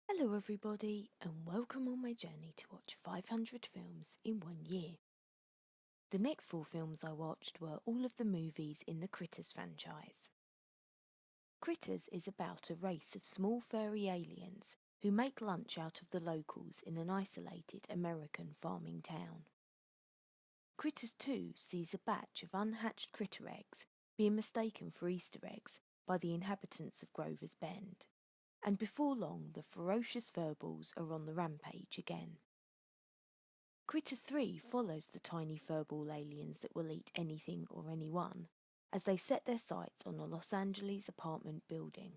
Hello everybody and welcome on my journey to watch 500 films in 1 year. The next 4 films I watched were all of the movies in the Critters franchise. Critters is about a race of small furry aliens who make lunch out of the locals in an isolated American farming town. Critters 2 sees a batch of unhatched critter eggs being mistaken for Easter eggs by the inhabitants of Grover's Bend. And before long the ferocious furballs are on the rampage again. Critters 3 follows the tiny furball aliens that will eat anything or anyone as they set their sights on a Los Angeles apartment building.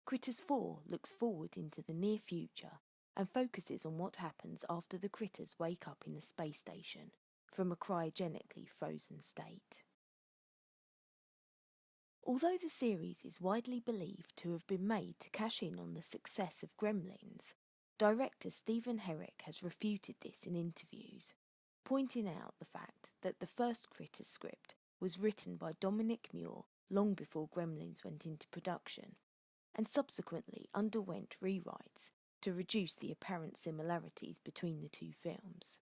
Critters 4 looks forward into the near future and focuses on what happens after the critters wake up in a space station from a cryogenically frozen state. Although the series is widely believed to have been made to cash in on the success of Gremlins, director Stephen Herrick has refuted this in interviews, pointing out the fact that the first Critters script was written by Dominic Muir long before Gremlins went into production, and subsequently underwent rewrites to reduce the apparent similarities between the two films.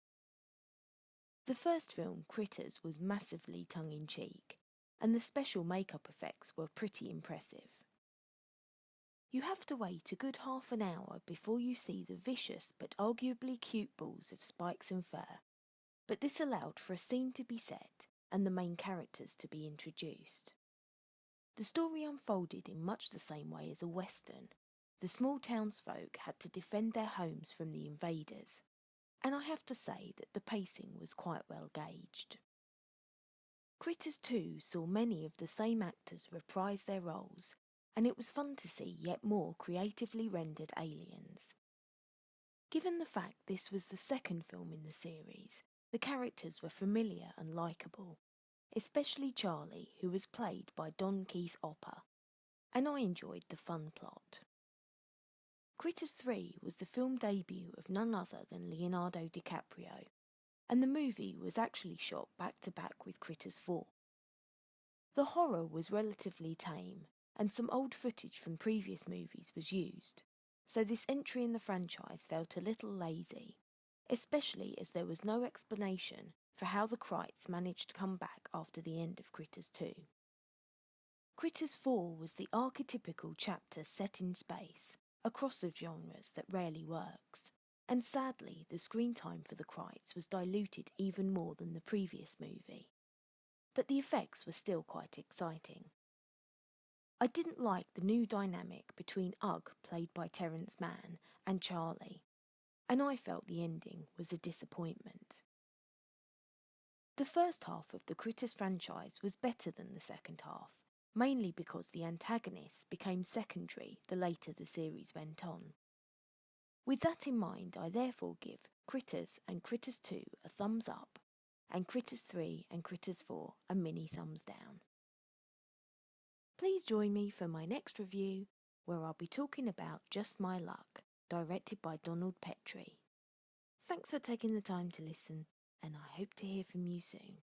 The first film, Critters, was massively tongue-in-cheek, and the special makeup effects were pretty impressive. You have to wait a good half an hour before you see the vicious but arguably cute balls of Spikes and Fur, but this allowed for a scene to be set and the main characters to be introduced. The story unfolded in much the same way as a western. The small townsfolk had to defend their homes from the invaders, and I have to say that the pacing was quite well gauged. Critters 2 saw many of the same actors reprise their roles, and it was fun to see yet more creatively rendered aliens. Given the fact this was the second film in the series, the characters were familiar and likeable, especially Charlie, who was played by Don Keith Opper, and I enjoyed the fun plot. Critters 3 was the film debut of none other than Leonardo DiCaprio, and the movie was actually shot back-to-back with Critters 4. The horror was relatively tame, and some old footage from previous movies was used, so this entry in the franchise felt a little lazy, especially as there was no explanation for how the Krites managed to come back after the end of Critters 2. Critters 4 was the archetypical chapter set in space, a cross of genres that rarely works, and sadly the screen time for the Krites was diluted even more than the previous movie. But the effects were still quite exciting. I didn't like the new dynamic between Ugg, played by Terrence Mann, and Charlie, and I felt the ending was a disappointment. The first half of the Critters franchise was better than the second half, mainly because the antagonists became secondary the later the series went on. With that in mind, I therefore give Critters and Critters 2 a thumbs up, and Critters 3 and Critters 4 a mini thumbs down. Please join me for my next review, where I'll be talking about Just My Luck, directed by Donald Petrie. Thanks for taking the time to listen, and I hope to hear from you soon.